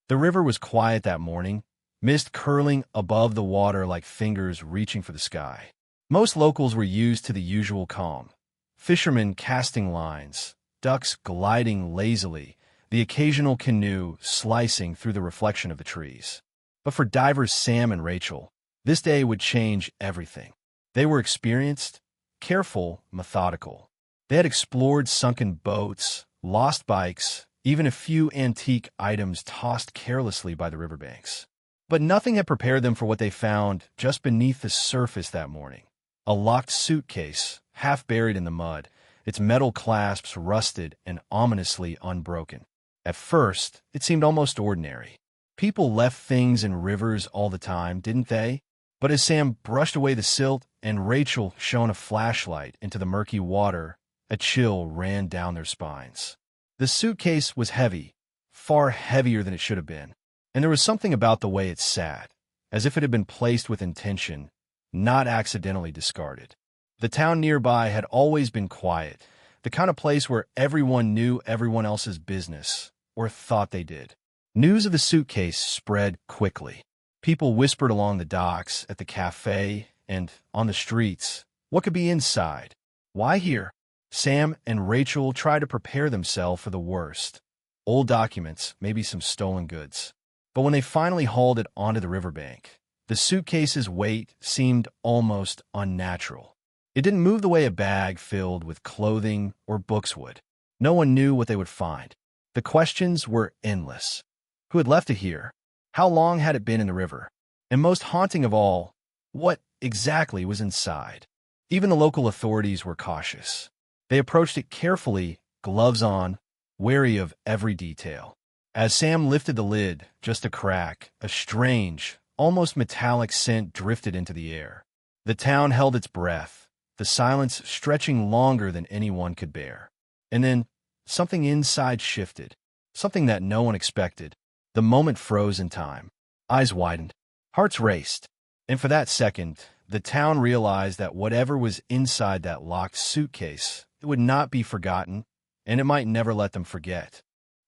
The river was quiet that morning, mist curling above the water like fingers reaching for the sky. Most locals were used to the usual calm. Fishermen casting lines, ducks gliding lazily, the occasional canoe slicing through the reflection of the trees. But for divers Sam and Rachel, this day would change everything. They were experienced, careful, methodical. They had explored sunken boats, lost bikes, even a few antique items tossed carelessly by the riverbanks. But nothing had prepared them for what they found just beneath the surface that morning. A locked suitcase, half buried in the mud, its metal clasps rusted and ominously unbroken. At first, it seemed almost ordinary. People left things in rivers all the time, didn't they? But as Sam brushed away the silt and Rachel shone a flashlight into the murky water, a chill ran down their spines. The suitcase was heavy, far heavier than it should have been, and there was something about the way it sat, as if it had been placed with intention, not accidentally discarded. The town nearby had always been quiet, the kind of place where everyone knew everyone else's business, or thought they did. News of the suitcase spread quickly. People whispered along the docks, at the cafe, and on the streets. What could be inside? Why here? Sam and Rachel tried to prepare themselves for the worst. Old documents, maybe some stolen goods. But when they finally hauled it onto the riverbank, the suitcase's weight seemed almost unnatural. It didn't move the way a bag filled with clothing or books would. No one knew what they would find. The questions were endless. Who had left it here? How long had it been in the river? And most haunting of all, what exactly was inside? Even the local authorities were cautious. They approached it carefully, gloves on, wary of every detail. As Sam lifted the lid, just a crack, a strange, almost metallic scent drifted into the air. The town held its breath, the silence stretching longer than anyone could bear. And then, something inside shifted, something that no one expected. The moment froze in time. Eyes widened, hearts raced, and for that second, the town realized that whatever was inside that locked suitcase, it would not be forgotten, and it might never let them forget.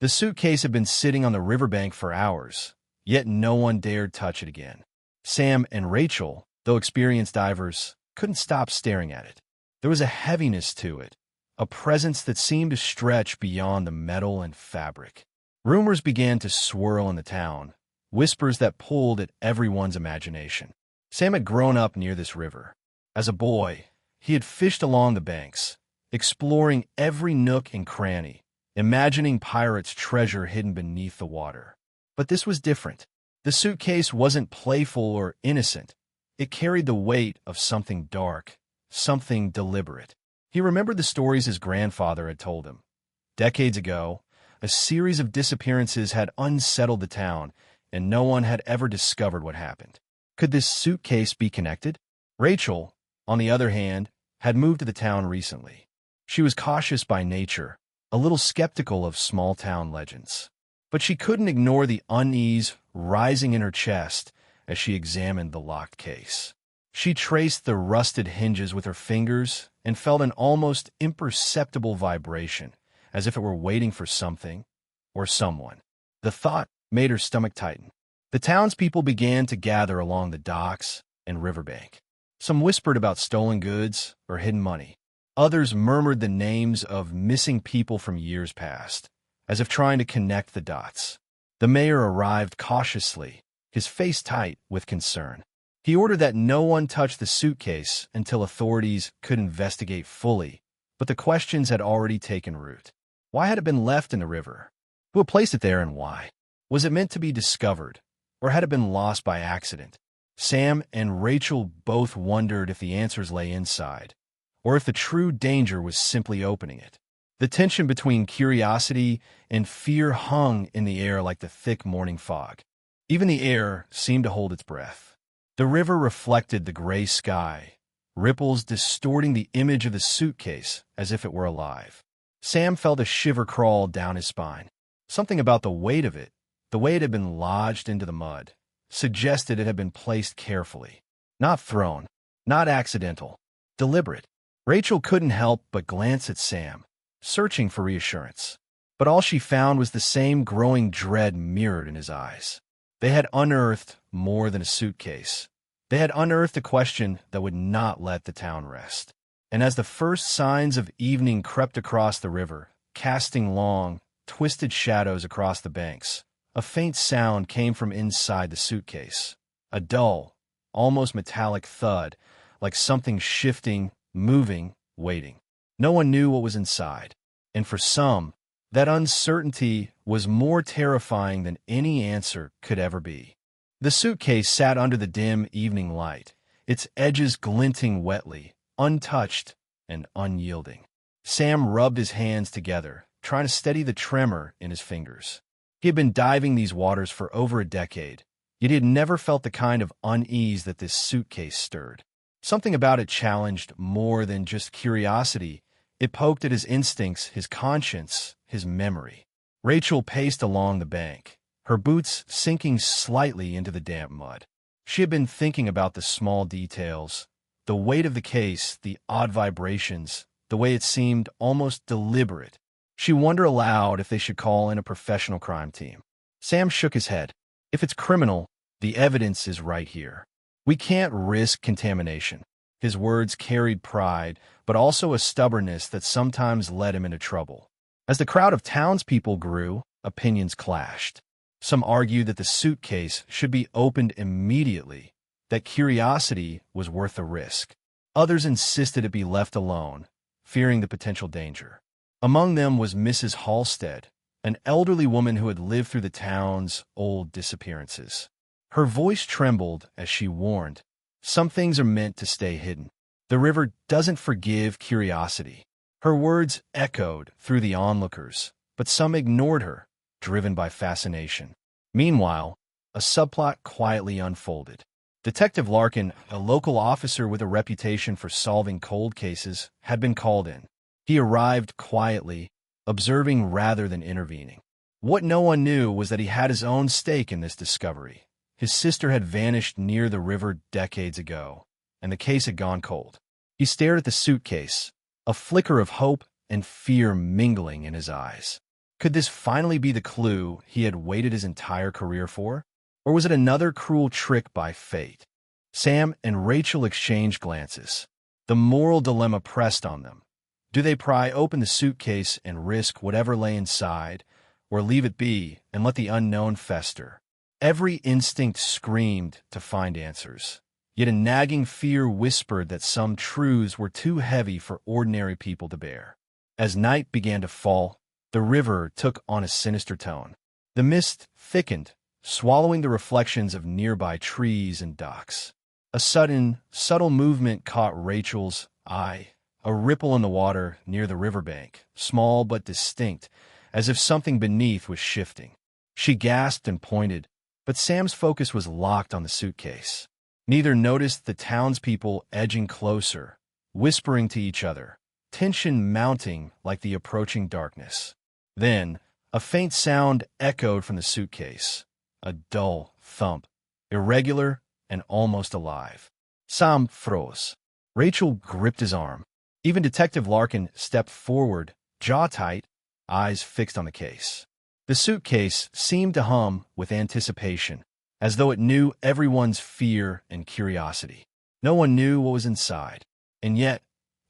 The suitcase had been sitting on the riverbank for hours, yet no one dared touch it again. Sam and Rachel, though experienced divers, couldn't stop staring at it. There was a heaviness to it, a presence that seemed to stretch beyond the metal and fabric. Rumors began to swirl in the town, whispers that pulled at everyone's imagination. Sam had grown up near this river. As a boy, he had fished along the banks, exploring every nook and cranny, imagining pirates' treasure hidden beneath the water. But this was different. The suitcase wasn't playful or innocent. It carried the weight of something dark, something deliberate. He remembered the stories his grandfather had told him. Decades ago, a series of disappearances had unsettled the town, and no one had ever discovered what happened. Could this suitcase be connected? Rachel, on the other hand, had moved to the town recently. She was cautious by nature, a little skeptical of small-town legends. But she couldn't ignore the unease rising in her chest as she examined the locked case. She traced the rusted hinges with her fingers and felt an almost imperceptible vibration, as if it were waiting for something or someone. The thought made her stomach tighten. The townspeople began to gather along the docks and riverbank. Some whispered about stolen goods or hidden money. Others murmured the names of missing people from years past, as if trying to connect the dots. The mayor arrived cautiously, his face tight with concern. He ordered that no one touch the suitcase until authorities could investigate fully, but the questions had already taken root. Why had it been left in the river? Who had placed it there and why? Was it meant to be discovered, or had it been lost by accident? Sam and Rachel both wondered if the answers lay inside, or if the true danger was simply opening it. The tension between curiosity and fear hung in the air like the thick morning fog. Even the air seemed to hold its breath. The river reflected the gray sky, ripples distorting the image of the suitcase as if it were alive. Sam felt a shiver crawl down his spine. Something about the weight of it, the way it had been lodged into the mud, suggested it had been placed carefully. Not thrown, not accidental, deliberate. Rachel couldn't help but glance at Sam, searching for reassurance. But all she found was the same growing dread mirrored in his eyes. They had unearthed more than a suitcase. They had unearthed a question that would not let the town rest. And as the first signs of evening crept across the river, casting long, twisted shadows across the banks, a faint sound came from inside the suitcase. A dull, almost metallic thud, like something shifting, moving, waiting. No one knew what was inside. And for some, that uncertainty was more terrifying than any answer could ever be. The suitcase sat under the dim evening light, its edges glinting wetly, untouched and unyielding. Sam rubbed his hands together, trying to steady the tremor in his fingers. He had been diving these waters for over a decade, yet he had never felt the kind of unease that this suitcase stirred. Something about it challenged more than just curiosity. It poked at his instincts, his conscience, his memory. Rachel paced along the bank, her boots sinking slightly into the damp mud. She had been thinking about the small details, the weight of the case, the odd vibrations, the way it seemed almost deliberate. She wondered aloud if they should call in a professional crime team. Sam shook his head. If it's criminal, the evidence is right here. We can't risk contamination. His words carried pride, but also a stubbornness that sometimes led him into trouble. As the crowd of townspeople grew, opinions clashed. Some argued that the suitcase should be opened immediately, that curiosity was worth the risk. Others insisted it be left alone, fearing the potential danger. Among them was Mrs. Halstead, an elderly woman who had lived through the town's old disappearances. Her voice trembled as she warned, "Some things are meant to stay hidden. The river doesn't forgive curiosity." Her words echoed through the onlookers, but some ignored her, driven by fascination. Meanwhile, a subplot quietly unfolded. Detective Larkin, a local officer with a reputation for solving cold cases, had been called in. He arrived quietly, observing rather than intervening. What no one knew was that he had his own stake in this discovery. His sister had vanished near the river decades ago, and the case had gone cold. He stared at the suitcase, a flicker of hope and fear mingling in his eyes. Could this finally be the clue he had waited his entire career for? Or was it another cruel trick by fate? Sam and Rachel exchanged glances. The moral dilemma pressed on them. Do they pry open the suitcase and risk whatever lay inside, or leave it be and let the unknown fester? Every instinct screamed to find answers, yet a nagging fear whispered that some truths were too heavy for ordinary people to bear. As night began to fall, the river took on a sinister tone. The mist thickened, swallowing the reflections of nearby trees and docks. A sudden, subtle movement caught Rachel's eye, a ripple in the water near the riverbank, small but distinct, as if something beneath was shifting. She gasped and pointed, but Sam's focus was locked on the suitcase. Neither noticed the townspeople edging closer, whispering to each other, tension mounting like the approaching darkness. Then, a faint sound echoed from the suitcase, a dull thump, irregular and almost alive. Sam froze. Rachel gripped his arm. Even Detective Larkin stepped forward, jaw tight, eyes fixed on the case. The suitcase seemed to hum with anticipation, as though it knew everyone's fear and curiosity. No one knew what was inside, and yet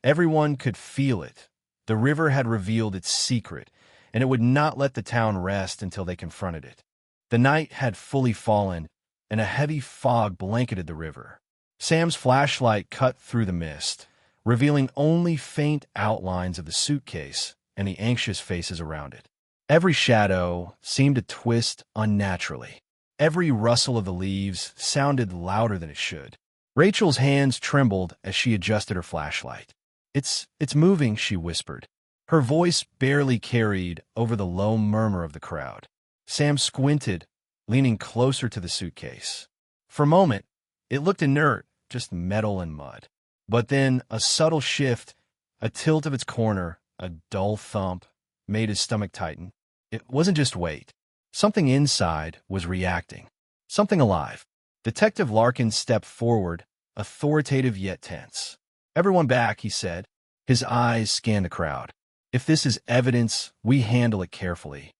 everyone could feel it. The river had revealed its secret, and it would not let the town rest until they confronted it. The night had fully fallen, and a heavy fog blanketed the river. Sam's flashlight cut through the mist, revealing only faint outlines of the suitcase and the anxious faces around it. Every shadow seemed to twist unnaturally. Every rustle of the leaves sounded louder than it should. Rachel's hands trembled as she adjusted her flashlight. It's moving," she whispered. Her voice barely carried over the low murmur of the crowd. Sam squinted, leaning closer to the suitcase. For a moment, it looked inert, just metal and mud. But then a subtle shift, a tilt of its corner, a dull thump, made his stomach tighten. It wasn't just weight. Something inside was reacting. Something alive. Detective Larkin stepped forward, authoritative yet tense. "Everyone back," he said. His eyes scanned the crowd. If this is evidence, we handle it carefully.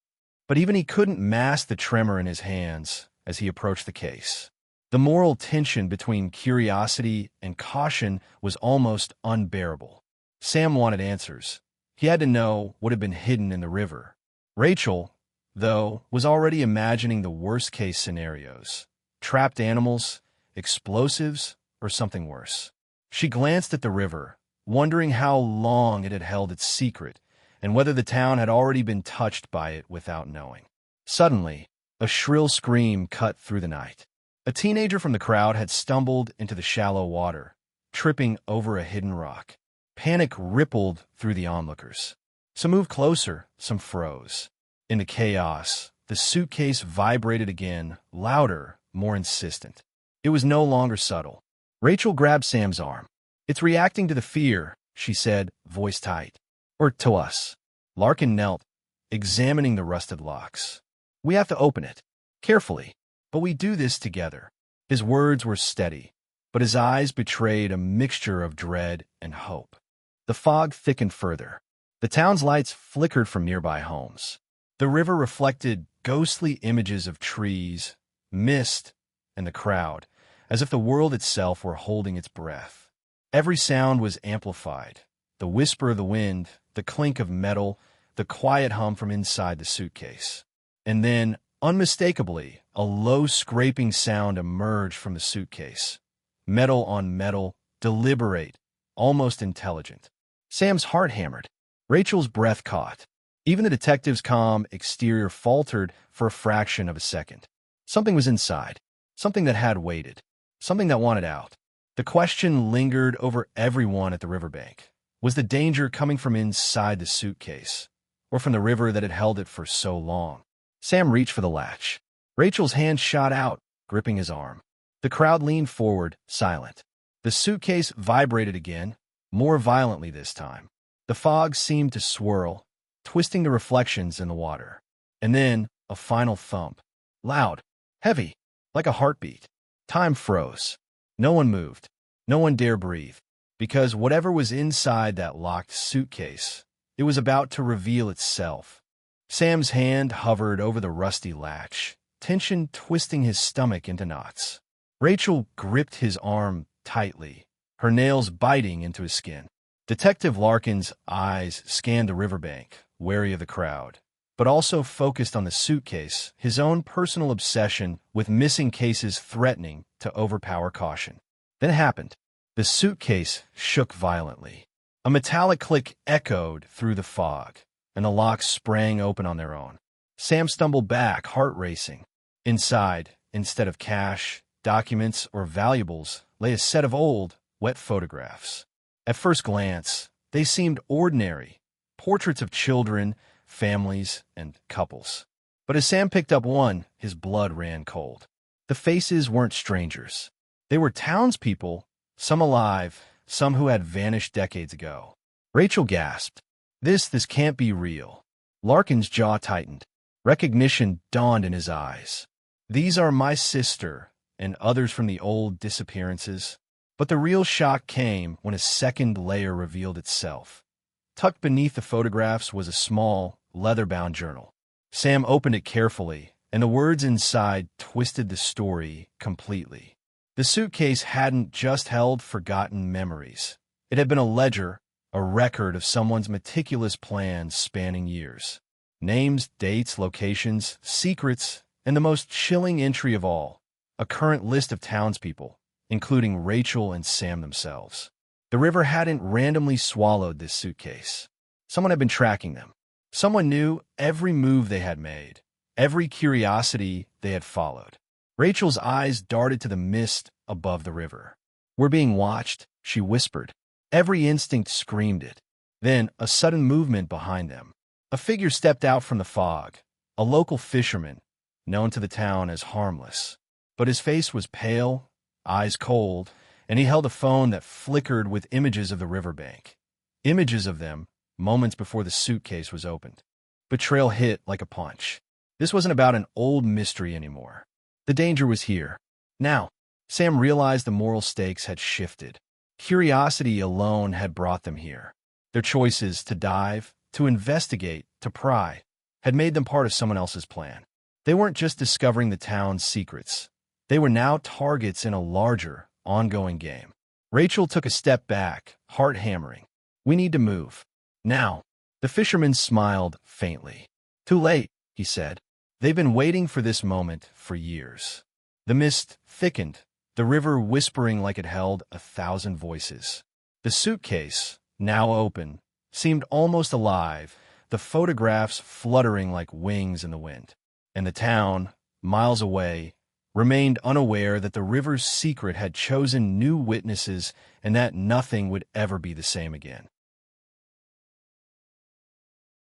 But even he couldn't mask the tremor in his hands as he approached the case. The moral tension between curiosity and caution was almost unbearable. Sam wanted answers. He had to know what had been hidden in the river. Rachel, though, was already imagining the worst-case scenarios. Trapped animals, explosives, or something worse. She glanced at the river, wondering how long it had held its secret, and whether the town had already been touched by it without knowing. Suddenly, a shrill scream cut through the night. A teenager from the crowd had stumbled into the shallow water, tripping over a hidden rock. Panic rippled through the onlookers. Some moved closer, some froze. In the chaos, the suitcase vibrated again, louder, more insistent. It was no longer subtle. Rachel grabbed Sam's arm. "It's reacting to the fear," she said, voice tight. "Or to us." Larkin knelt, examining the rusted locks. "We have to open it. Carefully. But we do this together." His words were steady, but his eyes betrayed a mixture of dread and hope. The fog thickened further. The town's lights flickered from nearby homes. The river reflected ghostly images of trees, mist, and the crowd, as if the world itself were holding its breath. Every sound was amplified. The whisper of the wind, the clink of metal, the quiet hum from inside the suitcase. And then, unmistakably, a low scraping sound emerged from the suitcase. Metal on metal, deliberate, almost intelligent. Sam's heart hammered. Rachel's breath caught. Even the detective's calm exterior faltered for a fraction of a second. Something was inside. Something that had waited. Something that wanted out. The question lingered over everyone at the riverbank. Was the danger coming from inside the suitcase, or from the river that had held it for so long? Sam reached for the latch. Rachel's hand shot out, gripping his arm. The crowd leaned forward, silent. The suitcase vibrated again, more violently this time. The fog seemed to swirl, twisting the reflections in the water. And then, a final thump. Loud, heavy, like a heartbeat. Time froze. No one moved. No one dared breathe. Because whatever was inside that locked suitcase, it was about to reveal itself. Sam's hand hovered over the rusty latch, tension twisting his stomach into knots. Rachel gripped his arm tightly, her nails biting into his skin. Detective Larkin's eyes scanned the riverbank, wary of the crowd, but also focused on the suitcase, his own personal obsession with missing cases threatening to overpower caution. Then it happened. The suitcase shook violently. A metallic click echoed through the fog, and the locks sprang open on their own. Sam stumbled back, heart racing. Inside, instead of cash, documents, or valuables, lay a set of old, wet photographs. At first glance, they seemed ordinary, portraits of children, families, and couples. But as Sam picked up one, his blood ran cold. The faces weren't strangers. They were townspeople, some alive, some who had vanished decades ago. Rachel gasped. This can't be real." Larkin's jaw tightened. Recognition dawned in his eyes. "These are my sister and others from the old disappearances." But the real shock came when a second layer revealed itself. Tucked beneath the photographs was a small, leather-bound journal. Sam opened it carefully, and the words inside twisted the story completely. The suitcase hadn't just held forgotten memories. It had been a ledger, a record of someone's meticulous plans spanning years. Names, dates, locations, secrets, and the most chilling entry of all, a current list of townspeople, including Rachel and Sam themselves. The river hadn't randomly swallowed this suitcase. Someone had been tracking them. Someone knew every move they had made, every curiosity they had followed. Rachel's eyes darted to the mist above the river. "We're being watched," she whispered. Every instinct screamed it. Then, a sudden movement behind them. A figure stepped out from the fog, a local fisherman, known to the town as harmless. But his face was pale, eyes cold, and he held a phone that flickered with images of the riverbank. Images of them, moments before the suitcase was opened. Betrayal hit like a punch. This wasn't about an old mystery anymore. The danger was here. Now, Sam realized the moral stakes had shifted. Curiosity alone had brought them here. Their choices to dive, to investigate, to pry, had made them part of someone else's plan. They weren't just discovering the town's secrets. They were now targets in a larger, ongoing game. Rachel took a step back, heart hammering. We need to move. Now. The fisherman smiled faintly. Too late, he said. They've been waiting for this moment for years. The mist thickened, the river whispering like it held 1,000 voices. The suitcase, now open, seemed almost alive, the photographs fluttering like wings in the wind. And the town, miles away, remained unaware that the river's secret had chosen new witnesses and that nothing would ever be the same again.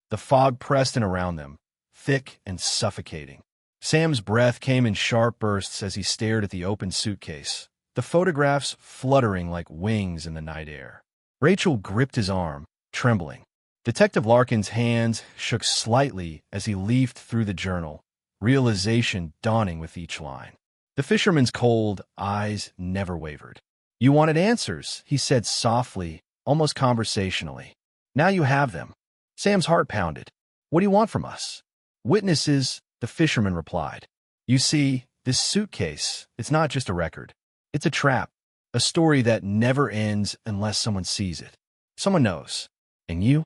The fog pressed in around them, thick and suffocating. Sam's breath came in sharp bursts as he stared at the open suitcase, the photographs fluttering like wings in the night air. Rachel gripped his arm, trembling. Detective Larkin's hands shook slightly as he leafed through the journal, realization dawning with each line. The fisherman's cold eyes never wavered. You wanted answers, he said softly, almost conversationally. Now you have them. Sam's heart pounded. What do you want from us? Witnesses, the fisherman replied. You see, this suitcase, it's not just a record. It's a trap, a story that never ends unless someone sees it. Someone knows. And you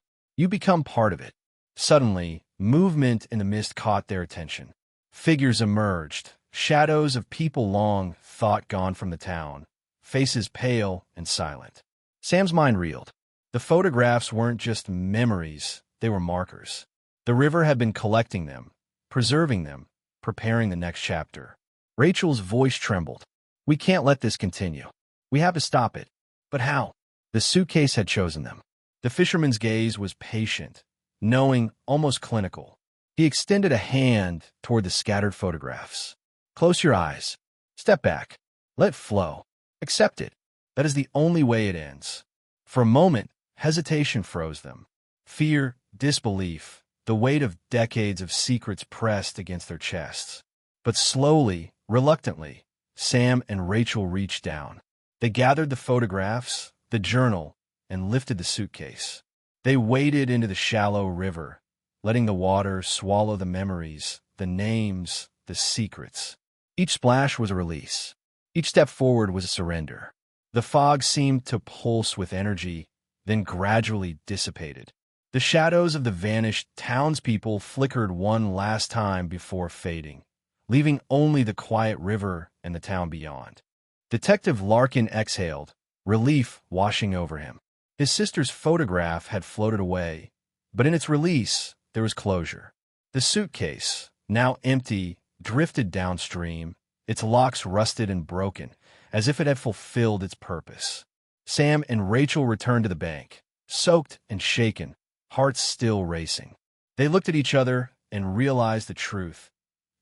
become part of it. Suddenly, movement in the mist caught their attention. Figures emerged, shadows of people long thought gone from the town, faces pale and silent. Sam's mind reeled. The photographs weren't just memories, they were markers. The river had been collecting them, preserving them, preparing the next chapter. Rachel's voice trembled. We can't let this continue. We have to stop it. But how? The suitcase had chosen them. The fisherman's gaze was patient, knowing, almost clinical. He extended a hand toward the scattered photographs. Close your eyes. Step back. Let flow. Accept it. That is the only way it ends. For a moment, hesitation froze them. Fear, disbelief, the weight of decades of secrets pressed against their chests. But slowly, reluctantly, Sam and Rachel reached down. They gathered the photographs, the journal, and lifted the suitcase. They waded into the shallow river, letting the water swallow the memories, the names, the secrets. Each splash was a release. Each step forward was a surrender. The fog seemed to pulse with energy, then gradually dissipated. The shadows of the vanished townspeople flickered one last time before fading, leaving only the quiet river and the town beyond. Detective Larkin exhaled, relief washing over him. His sister's photograph had floated away, but in its release, there was closure. The suitcase, now empty, drifted downstream, its locks rusted and broken, as if it had fulfilled its purpose. Sam and Rachel returned to the bank, soaked and shaken, hearts still racing. They looked at each other and realized the truth.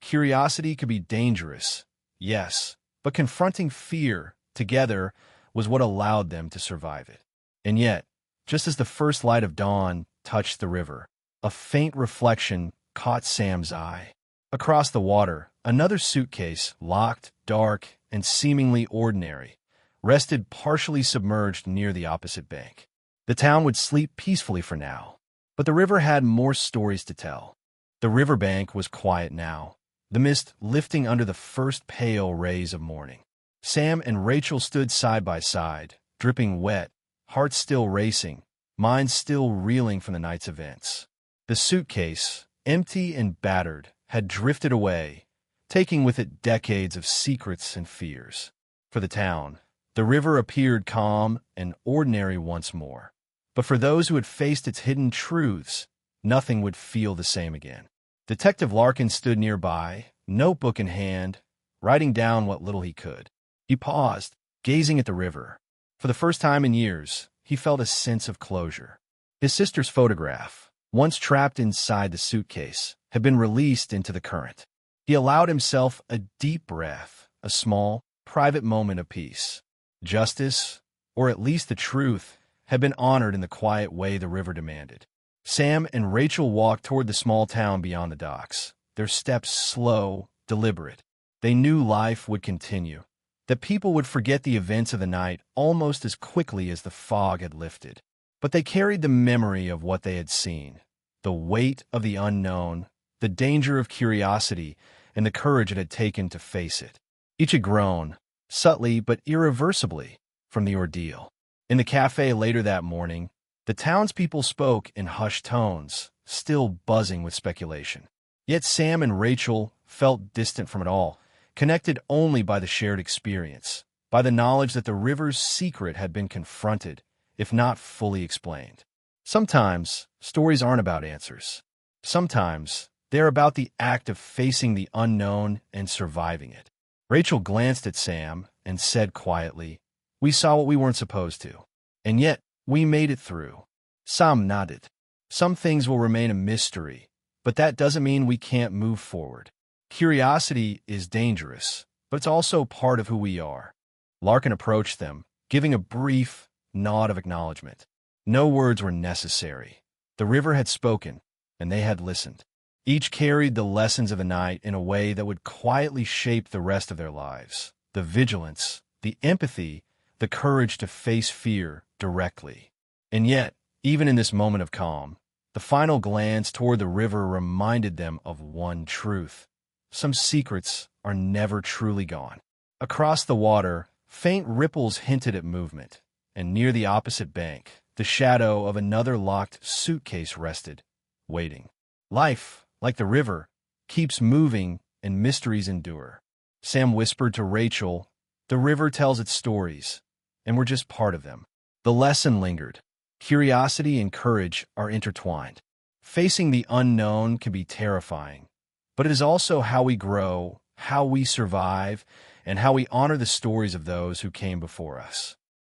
Curiosity could be dangerous, yes, but confronting fear together was what allowed them to survive it. And yet, just as the first light of dawn touched the river, a faint reflection caught Sam's eye. Across the water, another suitcase, locked, dark, and seemingly ordinary, rested partially submerged near the opposite bank. The town would sleep peacefully for now, but the river had more stories to tell. The riverbank was quiet now, the mist lifting under the first pale rays of morning. Sam and Rachel stood side by side, dripping wet, hearts still racing, minds still reeling from the night's events. The suitcase, empty and battered, had drifted away, taking with it decades of secrets and fears. For the town, the river appeared calm and ordinary once more. But for those who had faced its hidden truths, nothing would feel the same again. Detective Larkin stood nearby, notebook in hand, writing down what little he could. He paused, gazing at the river. For the first time in years, he felt a sense of closure. His sister's photograph, once trapped inside the suitcase, had been released into the current. He allowed himself a deep breath, a small, private moment of peace. Justice, or at least the truth, had been honored in the quiet way the river demanded. Sam and Rachel walked toward the small town beyond the docks, their steps slow, deliberate. They knew life would continue, that people would forget the events of the night almost as quickly as the fog had lifted. But they carried the memory of what they had seen, the weight of the unknown, the danger of curiosity, and the courage it had taken to face it. Each had grown, subtly but irreversibly, from the ordeal. In the cafe later that morning, the townspeople spoke in hushed tones, still buzzing with speculation. Yet Sam and Rachel felt distant from it all, connected only by the shared experience, by the knowledge that the river's secret had been confronted, if not fully explained. Sometimes, stories aren't about answers. Sometimes, they're about the act of facing the unknown and surviving it. Rachel glanced at Sam and said quietly, "We saw what we weren't supposed to. And yet, we made it through." Sam nodded. "Some things will remain a mystery, but that doesn't mean we can't move forward. Curiosity is dangerous, but it's also part of who we are." Larkin approached them, giving a brief nod of acknowledgement. No words were necessary. The river had spoken, and they had listened. Each carried the lessons of the night in a way that would quietly shape the rest of their lives. The vigilance, the empathy, the courage to face fear directly. And yet, even in this moment of calm, the final glance toward the river reminded them of one truth. Some secrets are never truly gone. Across the water, faint ripples hinted at movement, and near the opposite bank, the shadow of another locked suitcase rested, waiting. Life, like the river, keeps moving and mysteries endure. Sam whispered to Rachel, "The river tells its stories, and we're just part of them." The lesson lingered. Curiosity and courage are intertwined. Facing the unknown can be terrifying, but it is also how we grow, how we survive, and how we honor the stories of those who came before us.